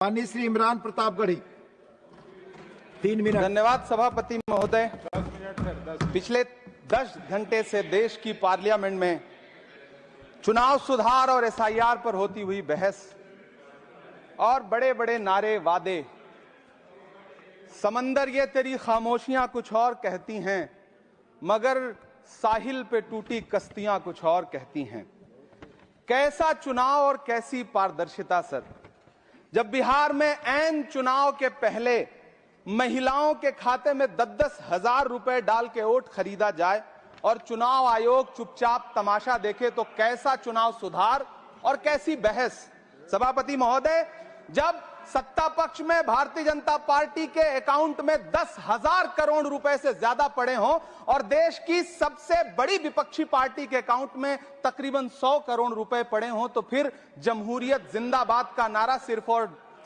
माननीय श्री इमरान प्रतापगढ़ी 3 मिनट। धन्यवाद सभापति महोदय। पिछले 10 घंटे से देश की पार्लियामेंट में चुनाव सुधार और एसआईआर पर होती हुई बहस और बड़े बड़े नारे वादे, समंदर ये तेरी खामोशियां कुछ और कहती हैं, मगर साहिल पे टूटी कश्तियां कुछ और कहती हैं। कैसा चुनाव और कैसी पारदर्शिता सर, जब बिहार में ऐन चुनाव के पहले महिलाओं के खाते में 10-10 हजार रुपए डाल के वोट खरीदा जाए और चुनाव आयोग चुपचाप तमाशा देखे, तो कैसा चुनाव सुधार और कैसी बहस। सभापति महोदय, जब सत्ता पक्ष में भारतीय जनता पार्टी के अकाउंट में 10,000 करोड़ रुपए से ज्यादा पड़े हों और देश की सबसे बड़ी विपक्षी पार्टी के अकाउंट में तकरीबन 100 करोड़ रुपए पड़े हों, तो फिर जमहूरियत जिंदाबाद का नारा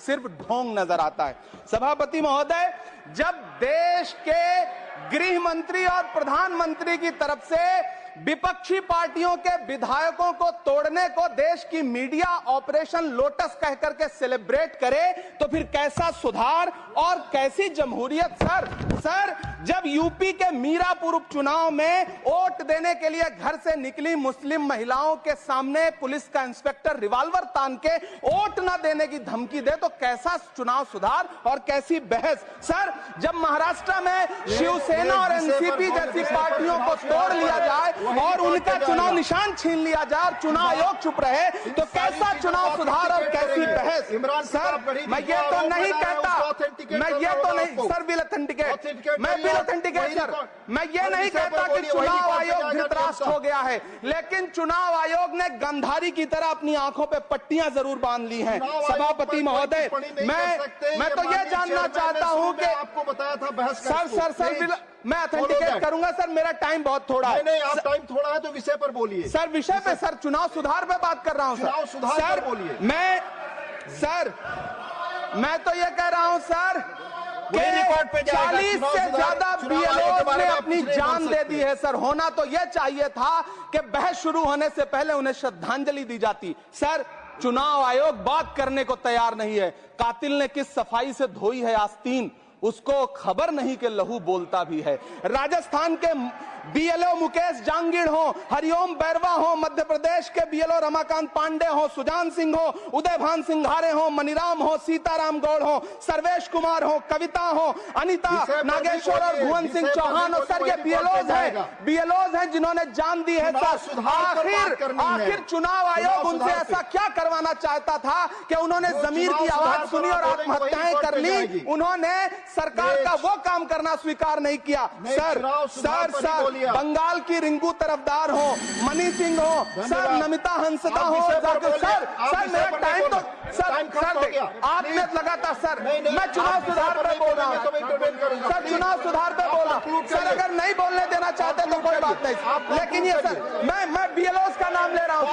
सिर्फ ढोंग नजर आता है। सभापति महोदय, जब देश के गृह मंत्री और प्रधानमंत्री की तरफ से विपक्षी पार्टियों के विधायकों को तोड़ने को देश की मीडिया ऑपरेशन लोटस कह करके सेलिब्रेट करे, तो फिर कैसा सुधार और कैसी जमहूरियत सर। जब यूपी के मीरापुर उपचुनाव में वोट देने के लिए घर से निकली मुस्लिम महिलाओं के सामने पुलिस का इंस्पेक्टर रिवॉल्वर तान के वोट न देने की धमकी दे, तो कैसा चुनाव सुधार और कैसी बहस। सर, जब महाराष्ट्र में शिवसेना और एनसीपी जैसी पार्टियों को तोड़ लिया जाए और उनका चुनाव निशान छीन लिया जाए और चुनाव आयोग चुप रहे, तो कैसा चुनाव सुधार और कैसी बहस। सर, मैं ये तो नहीं कहता, सर विल ऑथेंटिकेट, मैं विल ऑथेंटिकेट सर, मैं ये नहीं कहता कि चुनाव आयोग धृतराष्ट्र हो गया है, लेकिन चुनाव आयोग ने गंधारी की तरह अपनी आंखों पे पट्टियां जरूर बांध ली हैं। सभापति महोदय, मैं तो ये जानना चाहता हूं कि आपको बताया था बहस सर मैं ऑथेंटिकेट करूंगा सर, मेरा टाइम बहुत थोड़ा है। नहीं, आप टाइम थोड़ा है तो विषय पर बोलिए सर। विषय पे सर, चुनाव सुधार पे बात कर रहा हूं चुनाव सुधार सर। पर बोलिए। मैं तो ये कह रहा हूं सर, 40 से ज्यादा बीएलओ ने अपनी जान दे दी है सर। होना तो यह चाहिए था कि बहस शुरू होने से पहले उन्हें श्रद्धांजलि दी जाती। सर, चुनाव आयोग बात करने को तैयार नहीं है। कातिल ने किस सफाई से धोई है आस्तीन, उसको खबर नहीं कि लहू बोलता भी है। राजस्थान के बीएलओ मुकेश जांगीड़ हो, हरिओम बैरवा हो, मध्य प्रदेश के बीएलओ रमाकांत पांडे हो, सुजान सिंह हो, उदयभान सिंघारे हो, मनीराम हो, सीताराम गौड़ हो, सर्वेश कुमार हो, कविता हो, अनिता नागेश्वर और भुवन सिंह चौहान हो। सर, ये बीएलओज हैं जिन्होंने जान दी है सर। आखिर चुनाव आयोग उनसे ऐसा क्या करवाना चाहता था कि उन्होंने जमीर की आवाज सुनी और आत्महत्याएं कर ली। उन्होंने सरकार का वो काम करना स्वीकार नहीं किया। सर, बंगाल की रिंकू तरफदार हो, मनी सिंह हो, सर नमिता हंसदा हो, सर मेरा टाइम तो सर आपने लगातार सर, मैं चुनाव सुधार पर बोल रहा हूँ सर, चुनाव सुधार पर बोल रहा हूँ सर। अगर नहीं बोलने देना चाहते तो कोई बात नहीं, लेकिन ये सर मैं बीएलओस का नाम ले रहा हूँ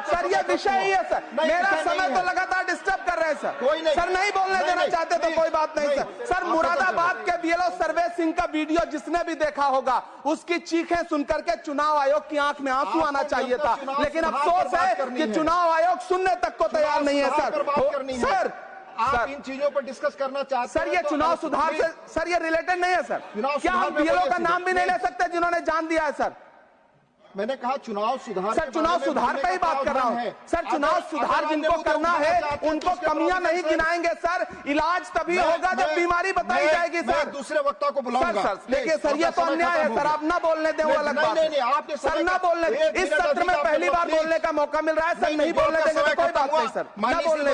सर। ये विषय ही है सर, मेरा समय तो लगातार डिस्टर्ब कर रहे हैं सर। नहीं बोलने देना चाहते तो कोई बात नहीं सर। मुरादाबाद के बीएलओ सर्वेश सिंह का वीडियो जिसने भी देखा होगा, उसकी चीखें सुनकर के चुनाव आयोग की आंख में आंसू आना चाहिए था, लेकिन अफसोस है कि चुनाव आयोग सुनने तक को तैयार नहीं है सर। आप इन चीजों पर डिस्कस करना चाहते हैं? सर, ये चुनाव सुधार से सर ये रिलेटेड नहीं है सर। क्या हम बीएलओ का नाम भी नहीं ले सकते जिन्होंने जान दिया है सर? मैंने कहा चुनाव सुधार। सर, चुनाव सुधार पे ही बात कर रहा हूँ सर। चुनाव सुधार जिनको करना है उनको कमियां नहीं गिनाएंगे सर। इलाज तभी होगा जब बीमारी बताई जाएगी सर। दूसरे वक्ता को बुलाऊंगा सर। देखिए सर, ये तो अन्याय है सर, आप ना बोलने दें वो अलग बात है सर। ना बोलने, इस सत्र में पहली बार बोलने का मौका मिल रहा है सर, नहीं बोलने देंगे तो कोई बात नहीं सर, ना बोलने